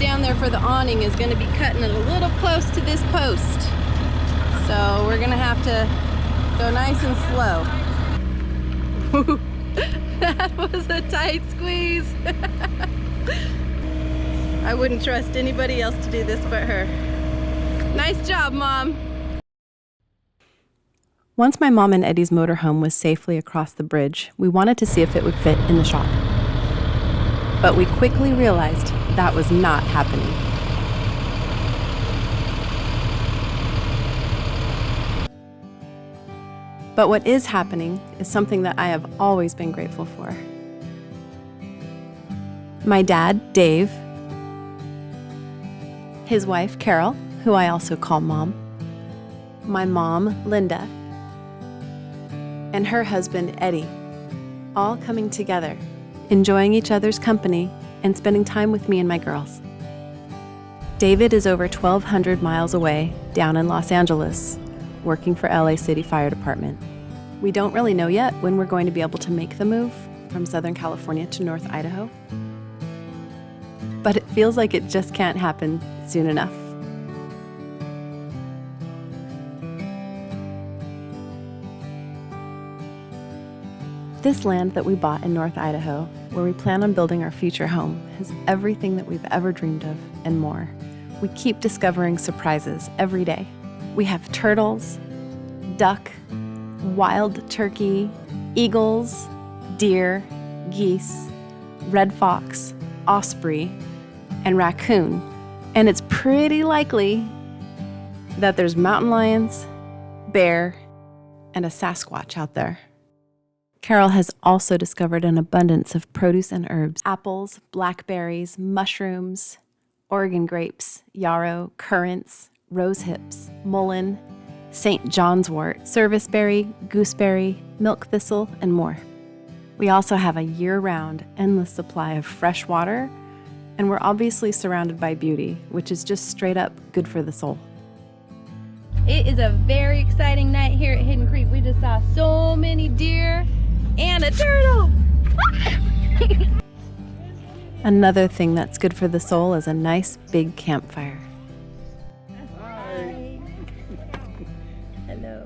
down there for the awning is gonna be cutting it a little close to this post. So we're gonna have to go nice and slow. That was a tight squeeze. I wouldn't trust anybody else to do this but her. Nice job, Mom. Once my mom and Eddie's motorhome was safely across the bridge, we wanted to see if it would fit in the shop. But we quickly realized that was not happening. But what is happening is something that I have always been grateful for. My dad, Dave, his wife, Carol, who I also call Mom, my mom, Linda, and her husband, Eddie, all coming together, enjoying each other's company and spending time with me and my girls. David is over 1,200 miles away, down in Los Angeles, working for LA City Fire Department. We don't really know yet when we're going to be able to make the move from Southern California to North Idaho, but it feels like it just can't happen soon enough. This land that we bought in North Idaho, where we plan on building our future home, has everything that we've ever dreamed of and more. We keep discovering surprises every day. We have turtles, duck, wild turkey, eagles, deer, geese, red fox, osprey, and raccoon. And it's pretty likely that there's mountain lions, bear, and a Sasquatch out there. Carol has also discovered an abundance of produce and herbs: apples, blackberries, mushrooms, Oregon grapes, yarrow, currants, rose hips, mullein, St. John's wort, serviceberry, gooseberry, milk thistle, and more. We also have a year-round, endless supply of fresh water, and we're obviously surrounded by beauty, which is just straight up good for the soul. It is a very exciting night here at Hidden Creek. We just saw so many deer and a turtle. Another thing that's good for the soul is a nice big campfire. Hi. Hello.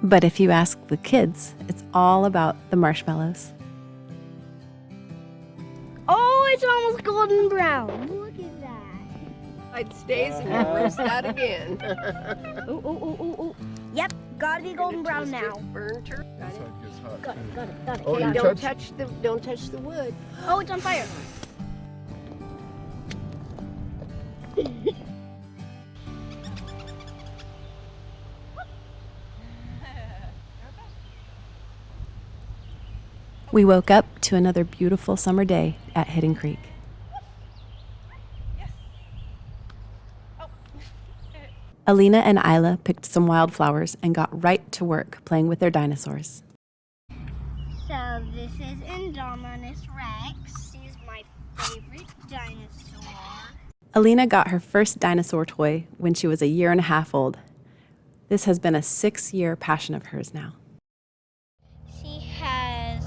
But if you ask the kids, it's all about the marshmallows. Oh, it's almost golden brown. Look at that. It stays and you roast that again. Oh. Yep, gotta be golden brown now. Burn turkey. Got it. Oh, Okay, you Don't touch the wood. oh, it's on fire. We woke up to another beautiful summer day at Hidden Creek. Alina and Isla picked some wildflowers and got right to work playing with their dinosaurs. So this is Indominus Rex. He's my favorite dinosaur. Alina got her first dinosaur toy when she was 1.5 years old. This has been a 6-year passion of hers now. She has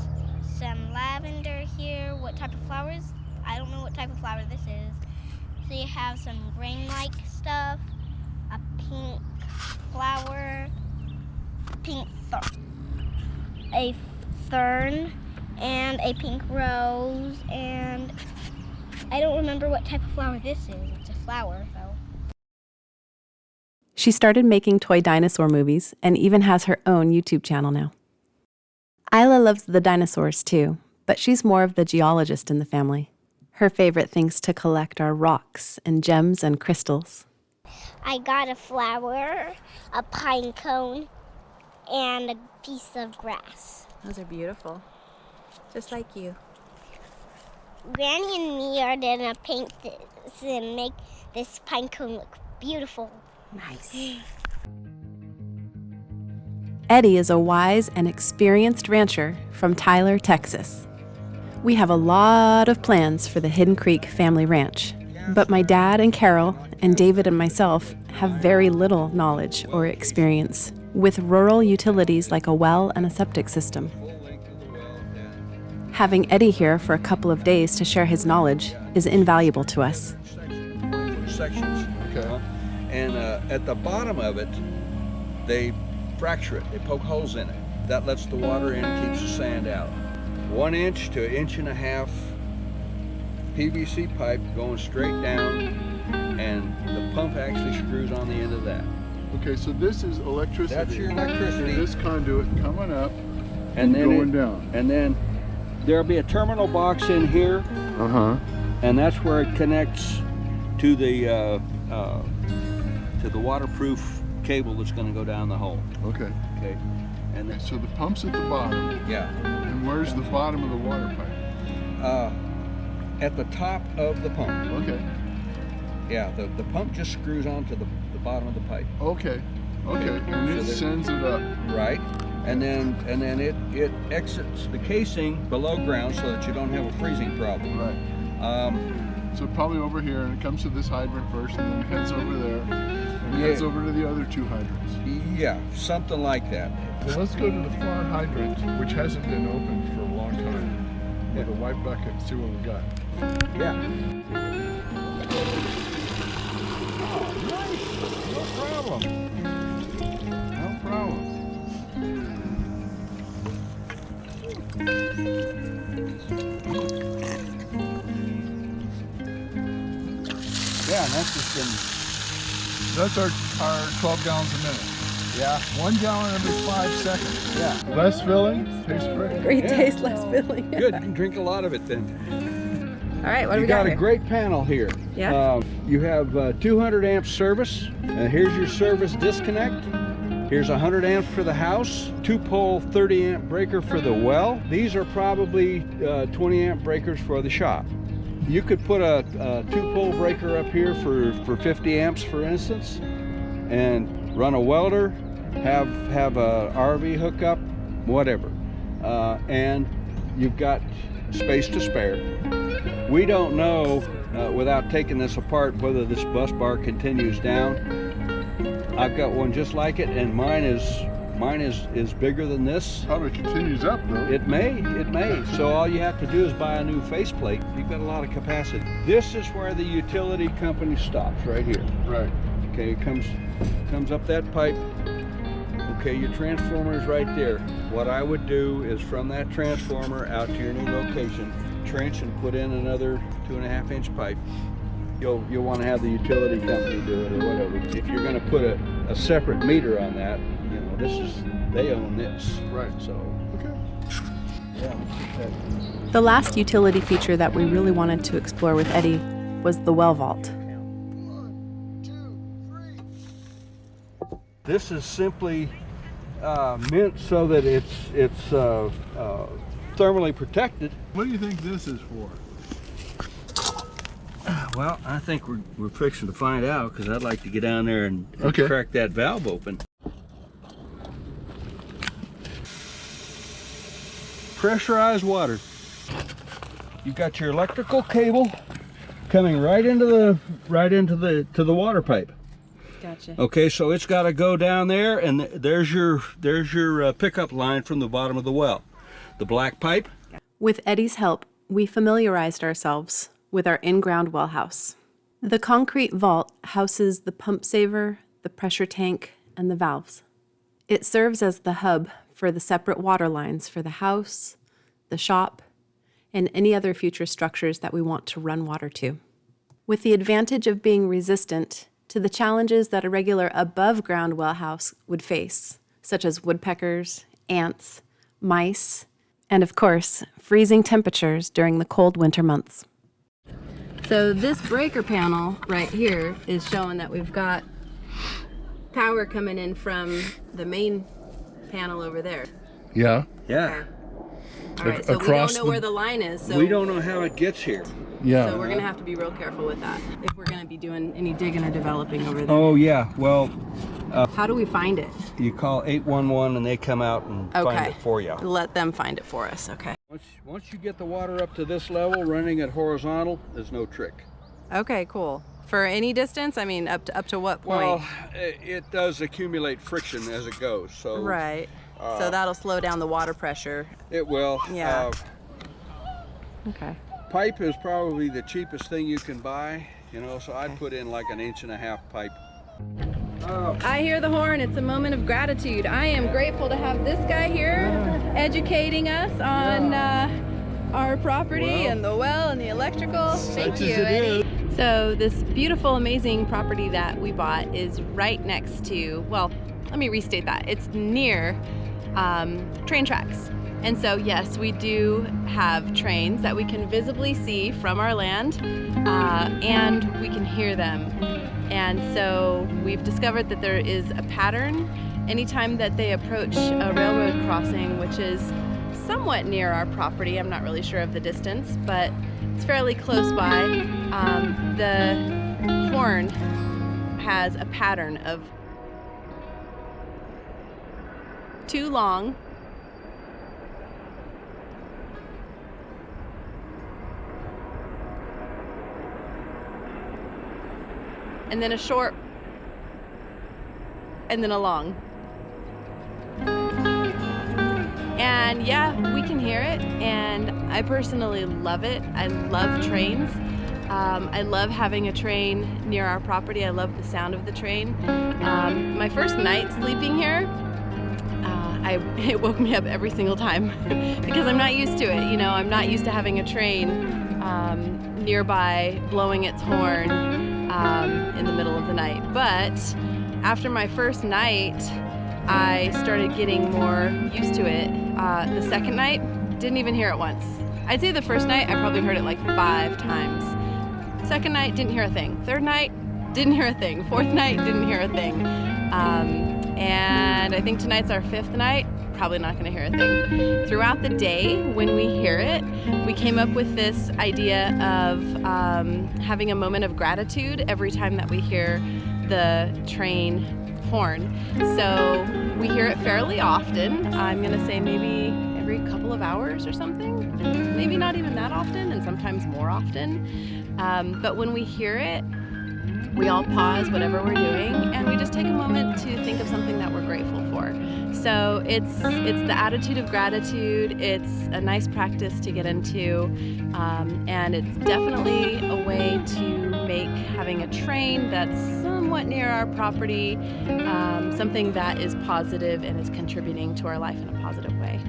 some lavender here. What type of flowers? I don't know what type of flower this is. So you have some grain-like stuff, a pink flower, a fern, and a pink rose, and I don't remember what type of flower this is. It's a flower, though. She started making toy dinosaur movies and even has her own YouTube channel now. Isla loves the dinosaurs too, but she's more of the geologist in the family. Her favorite things to collect are rocks and gems and crystals. I got a flower, a pine cone, and a piece of grass. Those are beautiful, just like you. Granny and me are gonna paint this and make this pine cone look beautiful. Nice. Eddie is a wise and experienced rancher from Tyler, Texas. We have a lot of plans for the Hidden Creek Family Ranch, But my dad and Carol, and David and myself, have very little knowledge or experience with rural utilities like a well and a septic system. Having Eddie here for a couple of days to share his knowledge is invaluable to us. Sections. Okay. And at the bottom of it, they fracture it. They poke holes in it. That lets the water in, keeps the sand out. 1 inch to 1.5 inch PVC pipe going straight down, and the pump actually screws on the end of that. Okay, so this is electricity. That's your electricity. This conduit coming up and then going down. And then there'll be a terminal box in here, and that's where it connects to the waterproof cable that's going to go down the hole. Okay. Okay. And then, so the pump's at the bottom. Yeah. And where's the bottom of the water pipe? At the top of the pump. Okay. Yeah, the pump just screws onto the bottom of the pipe. Okay. Okay. And it sends it up. Right. And then it exits the casing below ground so that you don't have a freezing problem. Right. So probably over here, and it comes to this hydrant first, and then it heads over there, and it heads over to the other 2 hydrants. Yeah, something like that. So let's go to the far hydrant, which hasn't been opened for a long time, with a white bucket, and see what we got. Yeah. Oh, nice. No problem. No problem. Yeah, and that's just been... That's our 12 gallons a minute. Yeah. 1 gallon every 5 seconds. Yeah. Less filling, tastes great. Great taste, less filling. Good, you can drink a lot of it then. All right, what do we got got a here? great panel here. Yeah. You have 200 amp service. Here's your service disconnect. Here's 100 amps for the house, 2-pole 30 amp breaker for the well. These are probably 20 amp breakers for the shop. You could put a 2-pole breaker up here for 50 amps, for instance, and run a welder, have a RV hookup, whatever. And you've got space to spare. We don't know, without taking this apart, whether this bus bar continues down. I've got one just like it, and mine is bigger than this. Probably continues up though. It may. So all you have to do is buy a new faceplate. You've got a lot of capacity. This is where the utility company stops, right here. Right. Okay, it comes up that pipe. Okay, your transformer is right there. What I would do is from that transformer out to your new location, trench and put in another 2.5 inch pipe. You'll want to have the utility company do it or whatever. If you're going to put a separate meter on that, you know, they own this. Right. So. Okay. Yeah. The last utility feature that we really wanted to explore with Eddie was the well vault. 1, 2, 3. This is simply meant so that it's thermally protected. What do you think this is for? Well, I think we're fixing to find out, because I'd like to get down there and Okay. crack that valve open. Pressurized water. You've got your electrical cable coming right into the water pipe. Gotcha. Okay, so it's got to go down there, and there's your pickup line from the bottom of the well. The black pipe. With Eddie's help, we familiarized ourselves with our in-ground well house. The concrete vault houses the pump saver, the pressure tank, and the valves. It serves as the hub for the separate water lines for the house, the shop, and any other future structures that we want to run water to. With the advantage of being resistant to the challenges that a regular above-ground well house would face, such as woodpeckers, ants, mice, and of course, freezing temperatures during the cold winter months. So this breaker panel right here is showing that we've got power coming in from the main panel over there. Yeah. Yeah. All right, so we don't know where the line is. So We don't know how it gets here. Yeah. So we're gonna have to be real careful with that if we're gonna be doing any digging or developing over there. Oh yeah. Well, How do we find it? you call 811 and they come out and find it for you. Let them find it for us. Okay. Once you get the water up to this level, running it horizontal, there's no trick. Okay, cool. For any distance? I mean, up to what point? Well, it does accumulate friction as it goes, so Right. So that'll slow down the water pressure. it will. Yeah. Okay. Pipe is probably the cheapest thing you can buy, you know, so I'd put in like an 1.5-inch pipe. I hear the horn. It's a moment of gratitude. I am grateful to have this guy here educating us on our property and the well and the electrical. Thank you, Eddie. So this beautiful, amazing property that we bought is right next to, well, let me restate that. It's near train tracks. And so yes, we do have trains that we can visibly see from our land, and we can hear them. And so we've discovered that there is a pattern anytime that they approach a railroad crossing, which is somewhat near our property. I'm not really sure of the distance, but it's fairly close by. The horn has a pattern of 2 long, and then a short, and then a long. And yeah, we can hear it, and I personally love it. I love trains. I love having a train near our property. I love the sound of the train. My first night sleeping here, it woke me up every single time because I'm not used to it. You know, I'm not used to having a train nearby blowing its horn in the middle of the night. But after my first night, I started getting more used to it. The second night, didn't even hear it once. I'd say the first night, I probably heard it like 5 times. Second night, didn't hear a thing. Third night, didn't hear a thing. Fourth night, didn't hear a thing. And I think tonight's our 5th night, probably not gonna hear a thing. Throughout the day, when we hear it, we came up with this idea of having a moment of gratitude every time that we hear the train horn. So we hear it fairly often. I'm gonna say maybe every couple of hours or something. Maybe not even that often, and sometimes more often. But when we hear it, we all pause whatever we're doing and we just take a moment to think of something that we're grateful for. So it's the attitude of gratitude. It's a nice practice to get into, and it's definitely a way to make having a train that's somewhat near our property something that is positive and is contributing to our life in a positive way.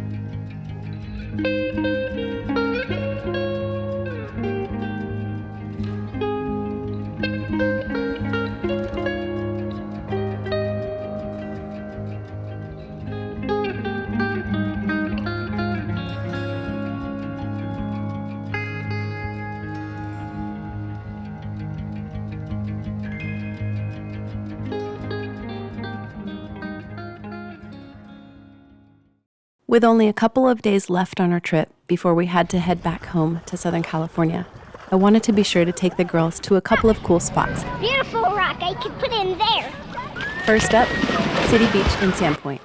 With only a couple of days left on our trip before we had to head back home to Southern California, I wanted to be sure to take the girls to a couple of cool spots. Beautiful rock I could put in there. First up, City Beach in Sandpoint.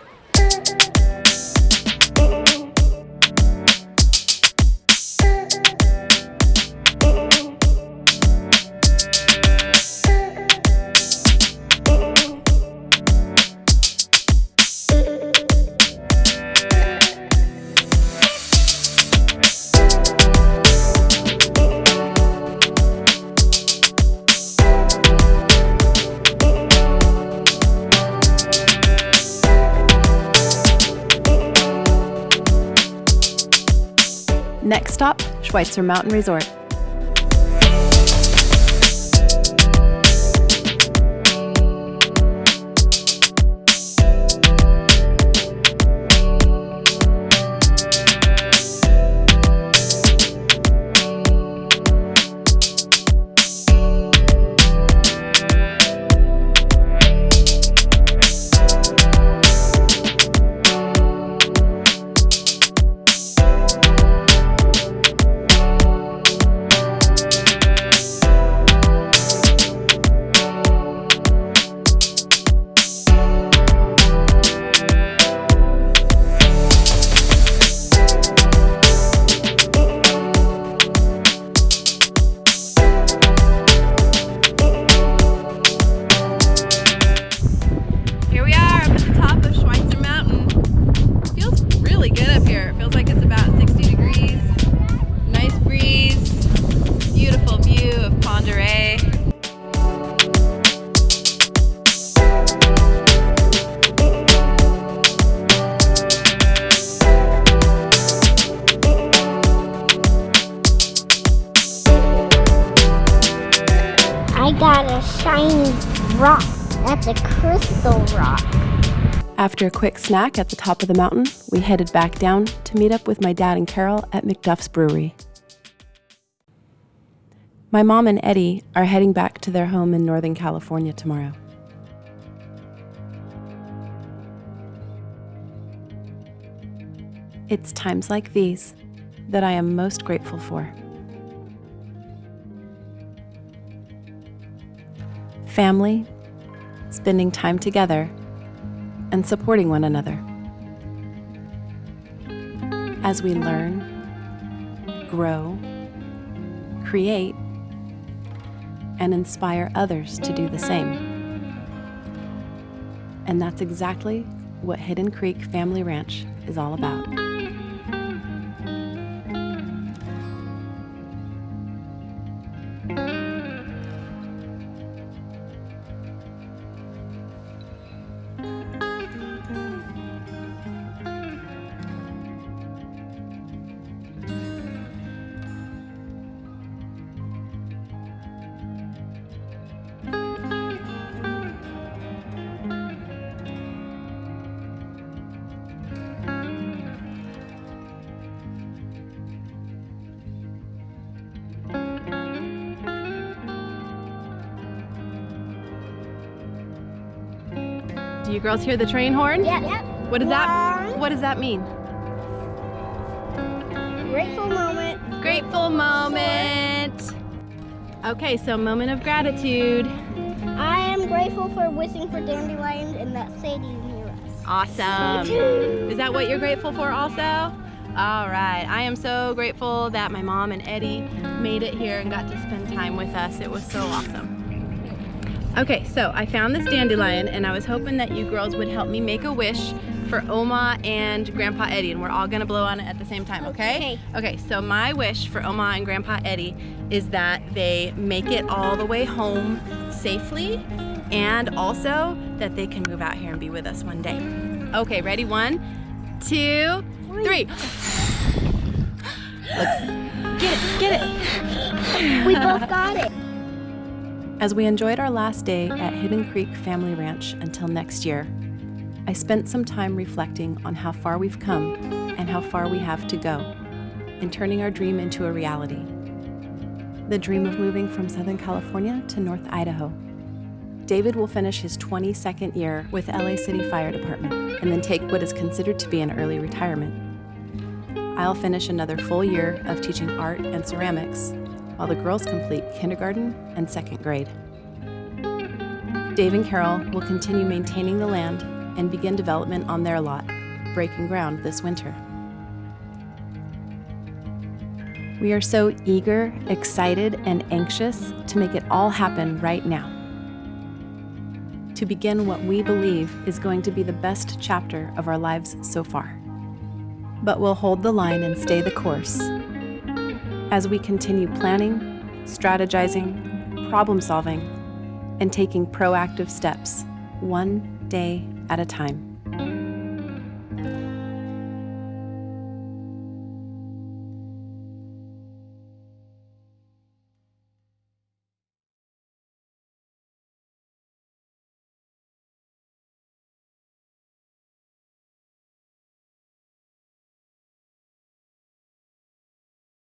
Next stop, Schweitzer Mountain Resort. rock. That's a crystal rock. After a quick snack at the top of the mountain, we headed back down to meet up with my dad and Carol at McDuff's Brewery. My mom and Eddie are heading back to their home in Northern California tomorrow. It's times like these that I am most grateful for. Family, spending time together, and supporting one another. As we learn, grow, create, and inspire others to do the same. And that's exactly what Hidden Creek Family Ranch is all about. Do you girls hear the train horn? Yep. What does that mean? Grateful moment. Grateful moment. Okay, so moment of gratitude. I am grateful for wishing for dandelions and that Sadie is near us. Awesome. Me too. Is that what you're grateful for also? All right. I am so grateful that my mom and Eddie made it here and got to spend time with us. It was so awesome. Okay, so I found this dandelion and I was hoping that you girls would help me make a wish for Oma and Grandpa Eddie, and we're all gonna blow on it at the same time, okay? Okay, so my wish for Oma and Grandpa Eddie is that they make it all the way home safely, and also that they can move out here and be with us one day. Okay, ready? 1, 2, 3. Get it. We both got it. As we enjoyed our last day at Hidden Creek Family Ranch until next year, I spent some time reflecting on how far we've come and how far we have to go in turning our dream into a reality. The dream of moving from Southern California to North Idaho. David will finish his 22nd year with LA City Fire Department and then take what is considered to be an early retirement. I'll finish another full year of teaching art and ceramics, while the girls complete kindergarten and 2nd grade. Dave and Carol will continue maintaining the land and begin development on their lot, breaking ground this winter. We are so eager, excited, and anxious to make it all happen right now. To begin what we believe is going to be the best chapter of our lives so far. But we'll hold the line and stay the course as we continue planning, strategizing, problem solving, and taking proactive steps, one day at a time.